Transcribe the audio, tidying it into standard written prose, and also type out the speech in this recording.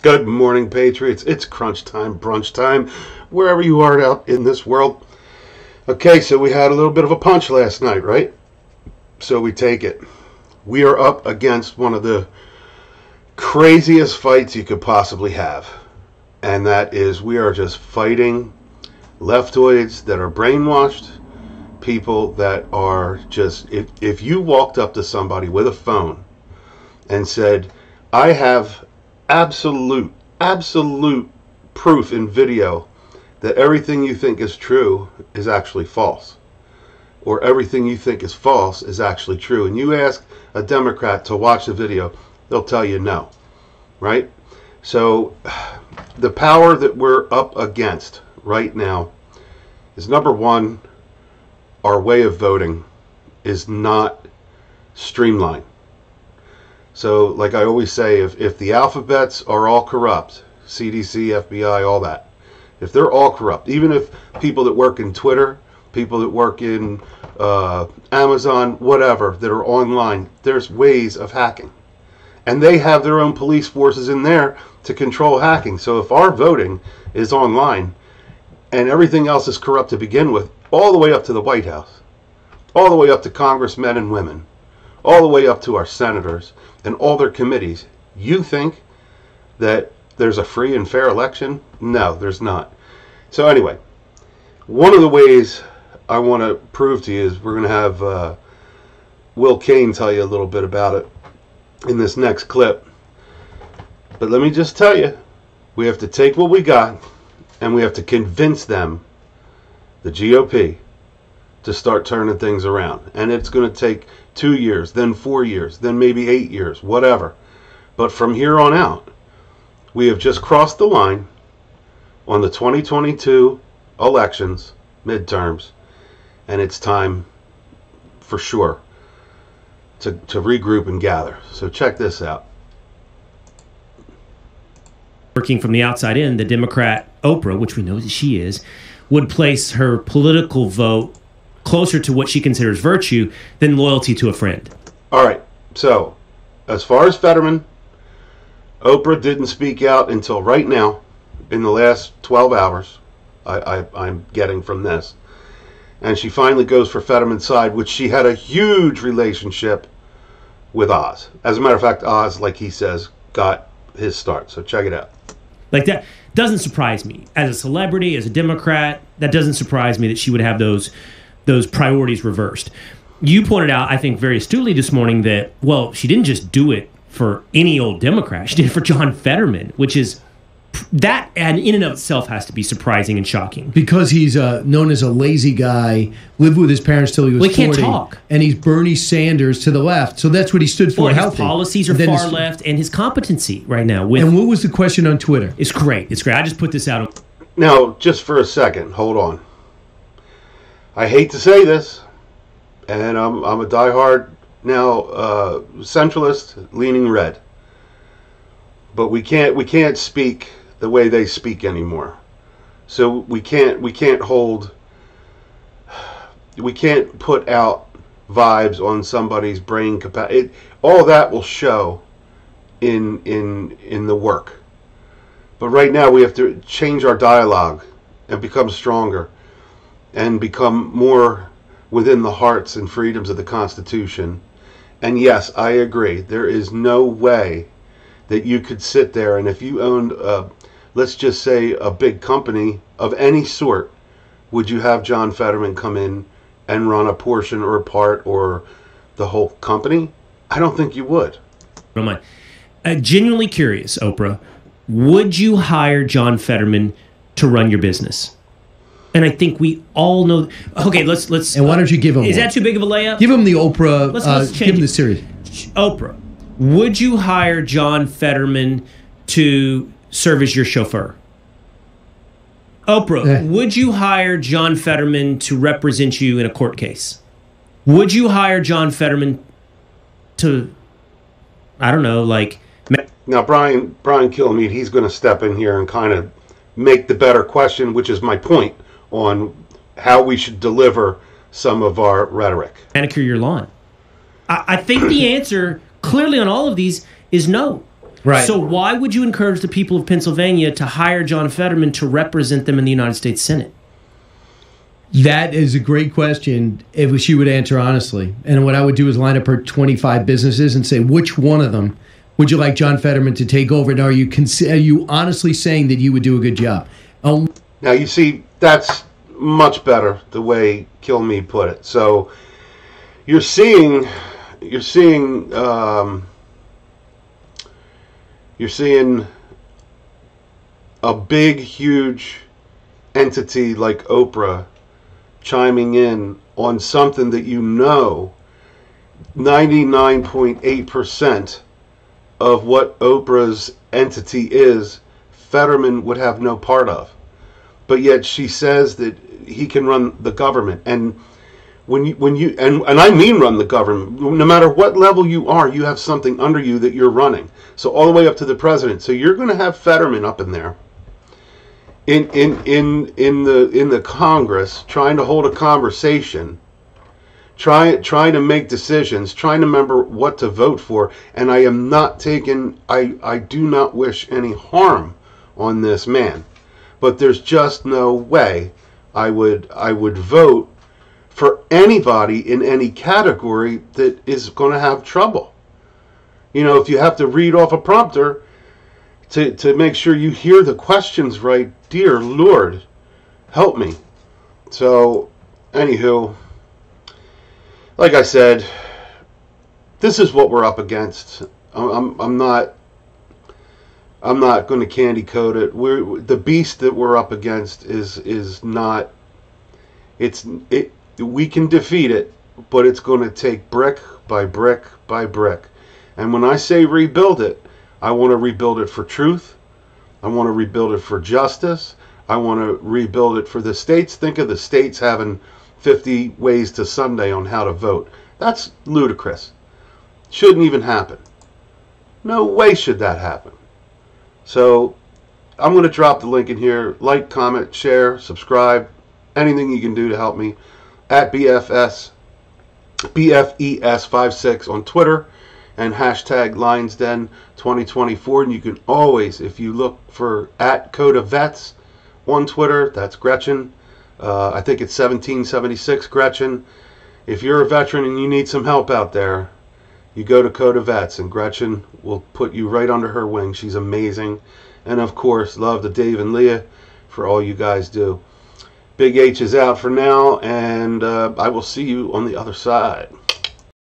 Good morning, Patriots. It's crunch time, brunch time, wherever you are out in this world. Okay, so we had a little bit of a punch last night, right? So we take it. We are up against one of the craziest fights you could possibly have. And that is, we are just fighting leftoids that are brainwashed, people that are just, if you walked up to somebody with a phone and said, I have absolute proof in video that everything you think is true is actually false, or everything you think is false is actually true, and you ask a Democrat to watch the video, they'll tell you no, right? So the power that we're up against right now is, number one, our way of voting is not streamlined. So, like I always say, if the alphabets are all corrupt, CDC, FBI, all that, if they're all corrupt, even if people that work in Twitter, people that work in Amazon, whatever, that are online, there's ways of hacking. And they have their own police forces in there to control hacking. So if our voting is online and everything else is corrupt to begin with, all the way up to the White House, all the way up to congressmen and women, all the way up to our senators and all their committees, you think that there's a free and fair election? No, there's not. So anyway, one of the ways I want to prove to you is we're going to have Will Cain tell you a little bit about it in this next clip. But let me just tell you, we have to take what we got and we have to convince them, the GOP, to start turning things around. And it's going to take 2 years, then 4 years, then maybe 8 years, whatever. But from here on out, we have just crossed the line on the 2022 elections, midterms, and it's time for sure to regroup and gather. So check this out. Working from the outside in, the Democrat Oprah, which we know that she is, would place her political vote closer to what she considers virtue than loyalty to a friend. All right. So, as far as Fetterman, Oprah didn't speak out until right now, in the last 12 hours, I'm getting from this. And she finally goes for Fetterman's side, which she had a huge relationship with Oz. As a matter of fact, Oz, like he says, got his start. So check it out. Like, that doesn't surprise me. As a celebrity, as a Democrat, that doesn't surprise me that she would have those priorities reversed. You pointed out, I think very astutely this morning, that, well, she didn't just do it for any old Democrat. She did it for John Fetterman, which is, that and in and of itself has to be surprising and shocking. Because he's known as a lazy guy, lived with his parents till he was 40. He can't talk. And he's Bernie Sanders to the left. So that's what he stood for, well, healthy. His policies are far left, and his competency right now. And what was the question on Twitter? It's great. It's great. I just put this out. Now, just for a second, hold on. I hate to say this, and I'm a diehard now centralist, leaning red. But we can't speak the way they speak anymore. So we can't put out vibes on somebody's brain capacity. All that will show in the work. But right now we have to change our dialogue and become stronger and become more within the hearts and freedoms of the Constitution. And yes, I agree. There is no way that you could sit there, and if you owned, let's just say, a big company of any sort, would you have John Fetterman come in and run a portion or a part or the whole company? I don't think you would. Genuinely curious, Oprah, would you hire John Fetterman to run your business? And I think we all know. Okay, let's. And why don't you give him? Is that too big of a layup? Give him the Oprah. Let's give him the series. Oprah, would you hire John Fetterman to serve as your chauffeur? Oprah, would you hire John Fetterman to represent you in a court case? Would you hire John Fetterman to, I don't know, like... Now, Brian Kilmeade, he's going to step in here and kind of make the better question, which is my point on how we should deliver some of our rhetoric. Manicure your lawn. I think the answer clearly on all of these is no. Right. So why would you encourage the people of Pennsylvania to hire John Fetterman to represent them in the United States Senate? That is a great question if she would answer honestly. And what I would do is line up her 25 businesses and say, which one of them would you like John Fetterman to take over? And are you honestly saying that you would do a good job? Now, you see, that's much better the way Kill Me put it. So you're seeing a big, huge entity like Oprah chiming in on something that 99.8% of what Oprah's entity is, Fetterman would have no part of. But yet she says that he can run the government. And when you and I mean run the government, no matter what level you are, you have something under you that you're running. So all the way up to the president. So you're going to have Fetterman up in there in the Congress trying to hold a conversation, trying to make decisions, trying to remember what to vote for. And I am not taking, I do not wish any harm on this man, but there's just no way I would vote for anybody in any category that is going to have trouble. You know, if you have to read off a prompter to make sure you hear the questions right, dear Lord, help me. So, anywho, like I said, this is what we're up against. I'm not going to candy coat it. The beast that we're up against is not. We can defeat it, but it's going to take brick by brick by brick. And when I say rebuild it, I want to rebuild it for truth. I want to rebuild it for justice. I want to rebuild it for the states. Think of the states having 50 ways to Sunday on how to vote. That's ludicrous. Shouldn't even happen. No way should that happen. So I'm going to drop the link in here. Like, comment, share, subscribe. Anything you can do to help me. At BFES56 on Twitter. And hashtag LionsDen2024. And you can always, if you look for at Coda Vets on Twitter, that's Gretchen. I think it's 1776 Gretchen. If you're a veteran and you need some help out there, you go to Coda Vets and Gretchen will put you right under her wing. She's amazing. And of course, love to Dave and Leah for all you guys do. Big H is out for now, and I will see you on the other side.